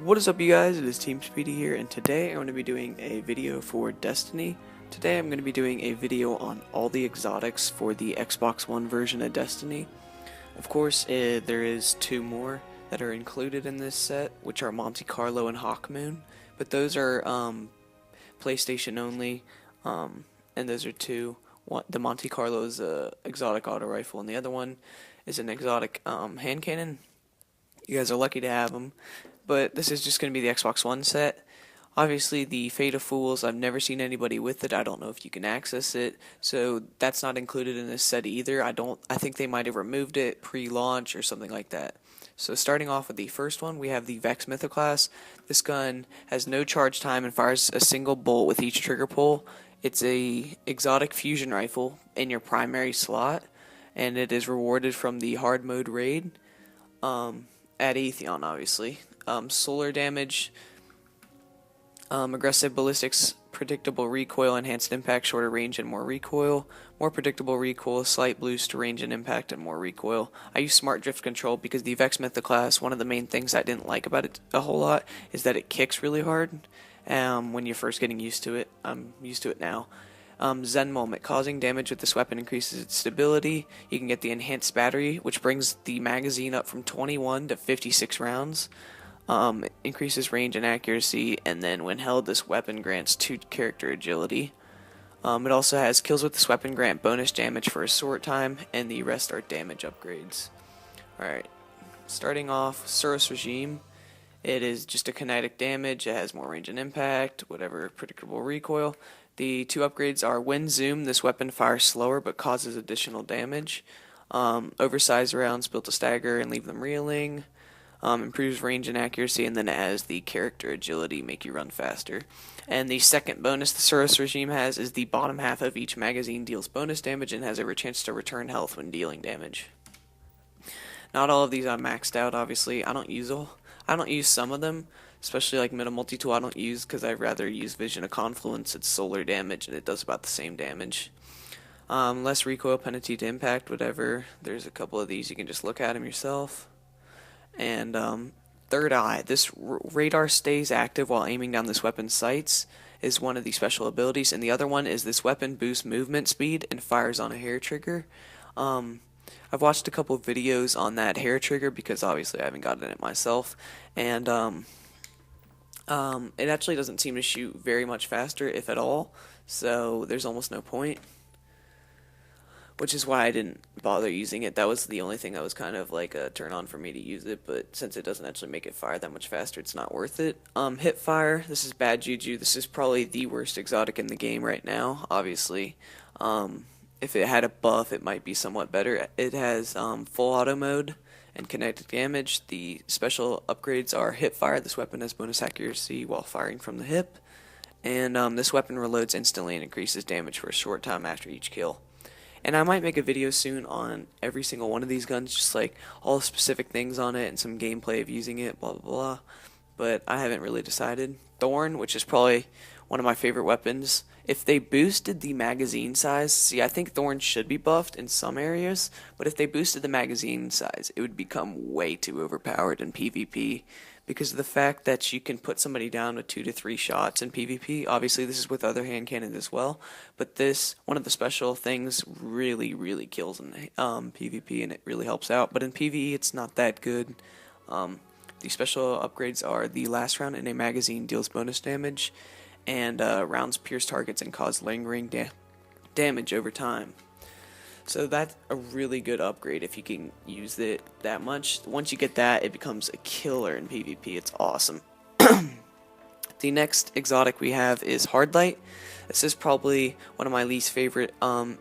What is up, you guys? It is Team Speedy here, and today I'm going to be doing a video for Destiny. Today I'm going to be doing a video on all the exotics for the Xbox One version of Destiny. Of course, there is two more that are included in this set, which are Monte Carlo and Hawkmoon, but those are PlayStation only, and those are two. The Monte Carlo is a exotic auto rifle, and the other one is an exotic hand cannon. You guys are lucky to have them. But this is just going to be the Xbox One set. Obviously, the Fate of Fools, I've never seen anybody with it. I don't know if you can access it, so that's not included in this set either. I think they might have removed it pre-launch or something like that. So starting off with the first one, we have the Vex Mythoclast. This gun has no charge time and fires a single bolt with each trigger pull. It's a exotic fusion rifle in your primary slot, and it is rewarded from the hard mode raid at Atheon, obviously. Solar damage, aggressive ballistics, predictable recoil, enhanced impact, shorter range and more recoil, more predictable recoil, slight boost to range and impact and more recoil. I use smart drift control because the Vex Mythoclast, one of the main things I didn't like about it a whole lot is that it kicks really hard when you're first getting used to it. I'm used to it now. Zen Moment. Causing damage with this weapon increases its stability. You can get the enhanced battery, which brings the magazine up from 21 to 56 rounds. Increases range and accuracy, and then when held, this weapon grants 2 character agility. It also has kills with this weapon grant bonus damage for a short time, and the rest are damage upgrades. Alright, starting off, Suros Regime. It is just a kinetic damage, it has more range and impact, whatever, predictable recoil. The 2 upgrades are Wind Zoom. This weapon fires slower but causes additional damage. Oversized rounds built to stagger and leave them reeling. Improves range and accuracy, and then it has the character agility, make you run faster. And the second bonus the Suros Regime has is the bottom half of each magazine deals bonus damage and has a chance to return health when dealing damage. Not all of these are maxed out, obviously. I don't use some of them, especially like MIDA multi-tool I don't use because I'd rather use Vision of Confluence. It's solar damage and it does about the same damage. Less recoil, penalty to impact, whatever. There's a couple of these, you can just look at them yourself. And Third Eye. This radar stays active while aiming down this weapon's sights is one of the special abilities, and the other one is this weapon boosts movement speed and fires on a hair trigger. I've watched a couple videos on that hair trigger because obviously I haven't gotten it myself, and it actually doesn't seem to shoot very much faster, if at all, so there's almost no point. Which is why I didn't bother using it. That was the only thing that was kind of like a turn on for me to use it, but since it doesn't actually make it fire that much faster, it's not worth it. Hip fire, this is bad juju. This is probably the worst exotic in the game right now, obviously. If it had a buff, it might be somewhat better. It has full auto mode and kinetic damage. The special upgrades are hip fire. This weapon has bonus accuracy while firing from the hip. And this weapon reloads instantly and increases damage for a short time after each kill. And I might make a video soon on every single one of these guns, just like all the specific things on it and some gameplay of using it, blah, blah, blah. But I haven't really decided. Thorn, which is probably one of my favorite weapons. If they boosted the magazine size, see, I think Thorn should be buffed in some areas, but if they boosted the magazine size, it would become way too overpowered in PvP. Because of the fact that you can put somebody down with 2 to 3 shots in PvP. Obviously, this is with other hand cannons as well, but this, one of the special things, really kills in PvP, and it really helps out. But in PvE, it's not that good. The special upgrades are the last round in a magazine deals bonus damage, and rounds pierce targets and cause lingering damage over time. So that's a really good upgrade if you can use it that much. Once you get that, it becomes a killer in PvP. It's awesome. The next exotic we have is Hardlight. This is probably one of my least favorite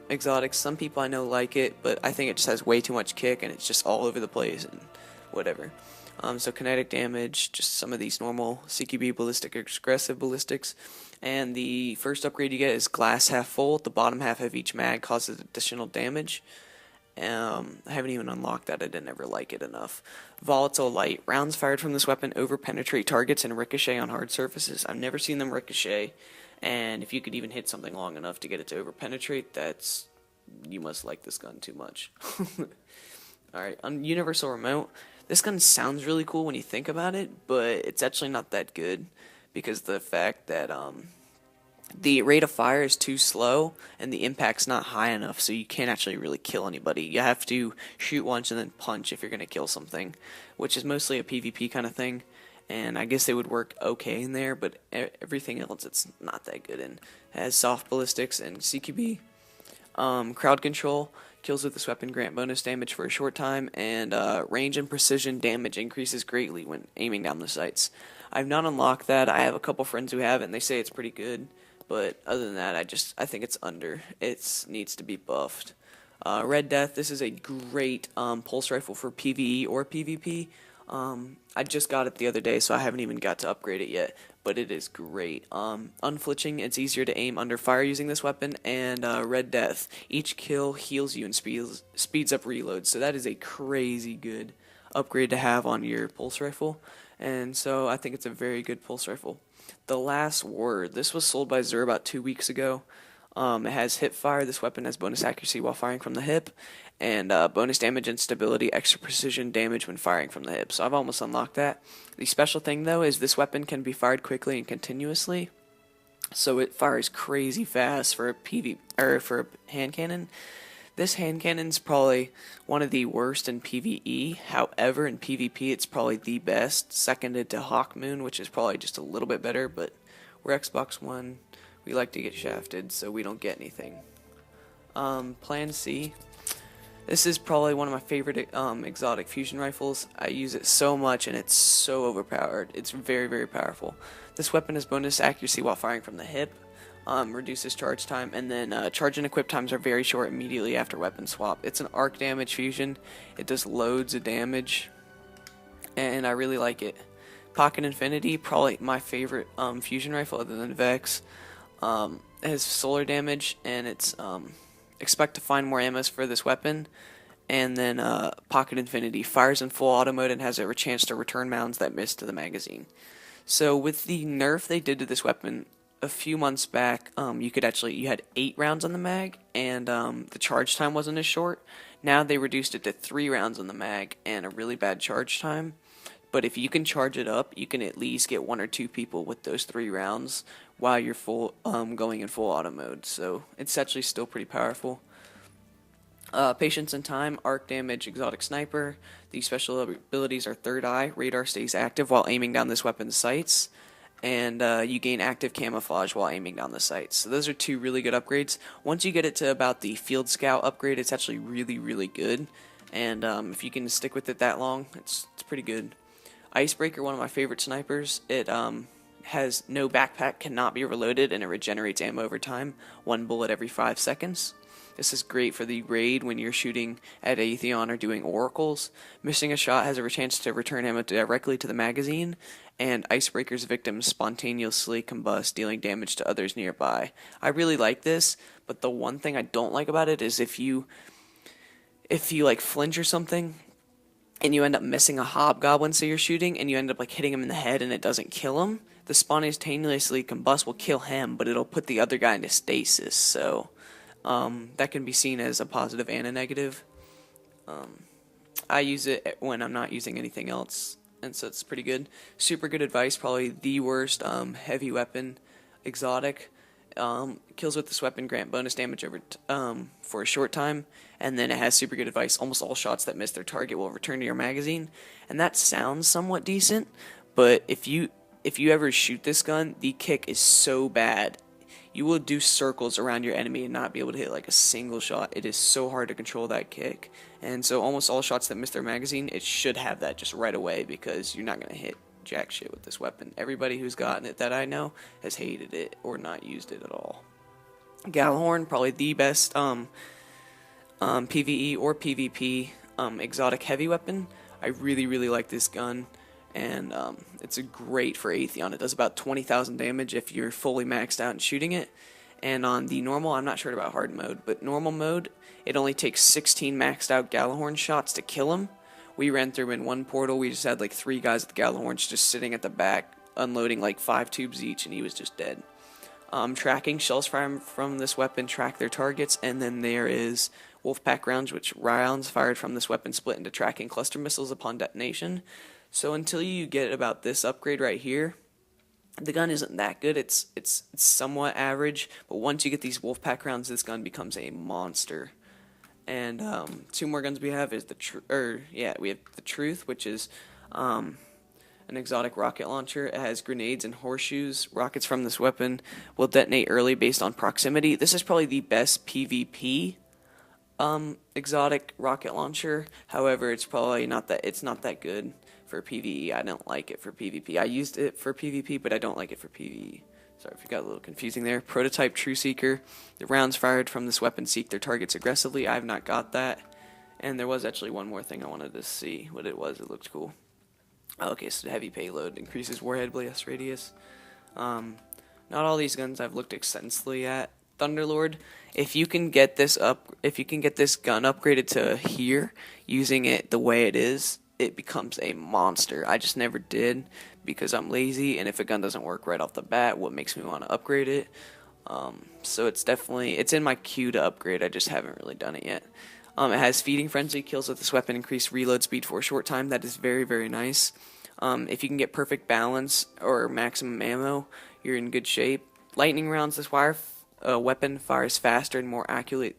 exotics. Some people I know like it, but I think it just has way too much kick and it's just all over the place and whatever. So kinetic damage, just some of these normal CQB ballistic, aggressive ballistics. And the first upgrade you get is glass half full. The bottom half of each mag causes additional damage. I haven't even unlocked that. I didn't ever like it enough. Volatile Light. Rounds fired from this weapon over-penetrate targets and ricochet on hard surfaces. I've never seen them ricochet. And if you could even hit something long enough to get it to over-penetrate, you must like this gun too much. Alright, on Universal Remote, This gun sounds really cool when you think about it, but it's actually not that good because of the fact that the rate of fire is too slow and the impact's not high enough, so you can't actually really kill anybody. You have to shoot once and then punch if you're going to kill something, which is mostly a PvP kind of thing. And I guess they would work okay in there, but everything else it's not that good in. It has soft ballistics and CQB. Crowd control, kills with this weapon grant bonus damage for a short time, and range and precision damage increases greatly when aiming down the sights. I've not unlocked that. I have a couple friends who have it, and they say it's pretty good. But other than that, I think it's under. It needs to be buffed. Red Death, this is a great pulse rifle for PvE or PvP. I just got it the other day, so I haven't even got to upgrade it yet, but it is great. Unflinching, it's easier to aim under fire using this weapon, and Red Death, each kill heals you and speeds up reloads, so that is a crazy good upgrade to have on your pulse rifle, and so I think it's a very good pulse rifle. The Last Word, this was sold by Zur about 2 weeks ago. It has hip fire. This weapon has bonus accuracy while firing from the hip, and bonus damage and stability, extra precision damage when firing from the hip. So I've almost unlocked that. The special thing though is this weapon can be fired quickly and continuously, so it fires crazy fast for a hand cannon. This hand cannon's probably one of the worst in PvE. However, in PvP, it's probably the best, seconded to Hawkmoon, which is probably just a little bit better. But we're Xbox One. We like to get shafted, so we don't get anything. Plan C. This is probably one of my favorite exotic fusion rifles. I use it so much, and it's so overpowered. It's very, very powerful. This weapon has bonus accuracy while firing from the hip, reduces charge time, and then charge and equip times are very short immediately after weapon swap. It's an arc damage fusion. It does loads of damage, and I really like it. Pocket Infinity, probably my favorite fusion rifle other than Vex. It has solar damage, and it's expect to find more ammos for this weapon. And then Pocket Infinity fires in full auto mode and has a chance to return rounds that miss to the magazine. So with the nerf they did to this weapon a few months back, you had 8 rounds on the mag, and the charge time wasn't as short. Now they reduced it to 3 rounds on the mag and a really bad charge time. But if you can charge it up, you can at least get 1 or 2 people with those 3 rounds while you're going in full auto mode. So it's actually still pretty powerful. Patience and Time, Arc Damage, Exotic Sniper. These special abilities are Third Eye. Radar stays active while aiming down this weapon's sights. And you gain active camouflage while aiming down the sights. So those are 2 really good upgrades. Once you get it to about the Field Scout upgrade, it's actually really, really good. And if you can stick with it that long, it's pretty good. Icebreaker, one of my favorite snipers. It has no backpack, cannot be reloaded, and it regenerates ammo over time. 1 bullet every 5 seconds. This is great for the raid when you're shooting at Atheon or doing oracles. Missing a shot has a chance to return ammo directly to the magazine, and Icebreaker's victims spontaneously combust, dealing damage to others nearby. I really like this, but the one thing I don't like about it is if you like flinch or something, and you end up missing a hobgoblin, so you're shooting, and you end up like hitting him in the head and it doesn't kill him, the spontaneously combust will kill him, but it'll put the other guy into stasis, so that can be seen as a positive and a negative. I use it when I'm not using anything else, and so it's pretty good. Super good advice, probably the worst heavy weapon, exotic. Kills with this weapon grant bonus damage for a short time, and then it has super good advice. Almost all shots that miss their target will return to your magazine, and that sounds somewhat decent, but if you ever shoot this gun, the kick is so bad. You will do circles around your enemy and not be able to hit like a single shot. It is so hard to control that kick, and so almost all shots that miss their magazine, it should have that just right away, because you're not going to hit jack shit with this weapon. Everybody who's gotten it that I know has hated it or not used it at all. GJALLARHORN, probably the best PvE or PvP exotic heavy weapon. I really, really like this gun, and it's great for Atheon. It does about 20,000 damage if you're fully maxed out and shooting it. And on the normal, I'm not sure about hard mode, but normal mode, it only takes 16 maxed out GJALLARHORN shots to kill him. We ran through in one portal. We just had like 3 guys with GJALLARHORNs just sitting at the back, unloading like 5 tubes each, and he was just dead. Tracking, shells from this weapon track their targets, and then there is Wolfpack rounds fired from this weapon split into tracking cluster missiles upon detonation. So until you get about this upgrade right here, the gun isn't that good. It's somewhat average, but once you get these Wolfpack rounds, this gun becomes a monster. And two more guns we have is we have the Truth, which is an exotic rocket launcher. It has grenades and horseshoes. Rockets from this weapon will detonate early based on proximity. This is probably the best PvP exotic rocket launcher. However, it's probably not that good for PvE. I don't like it for PvP. I used it for PvP, but I don't like it for PvE. Sorry if you got a little confusing there. Prototype True Seeker. The rounds fired from this weapon seek their targets aggressively. I have not got that. And there was actually one more thing I wanted to see what it was. It looked cool. Okay, so heavy payload increases warhead blast radius. Not all these guns I've looked extensively at. Thunderlord, if you can get this gun upgraded to here, using it the way it is, it becomes a monster. I just never did because I'm lazy, and if a gun doesn't work right off the bat, what makes me want to upgrade it? So it's in my queue to upgrade. I just haven't really done it yet. It has feeding frenzy. Kills with this weapon increase reload speed for a short time. That is very, very nice. If you can get perfect balance or maximum ammo, you're in good shape. Lightning rounds. This weapon fires faster and more accurate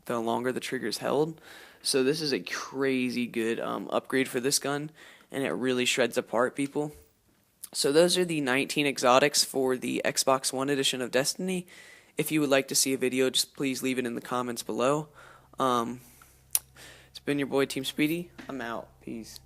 the longer the trigger is held. So this is a crazy good upgrade for this gun, and it really shreds apart people. So those are the 19 exotics for the Xbox One edition of Destiny. If you would like to see a video, just please leave it in the comments below. It's been your boy Team Speedy. I'm out. Peace.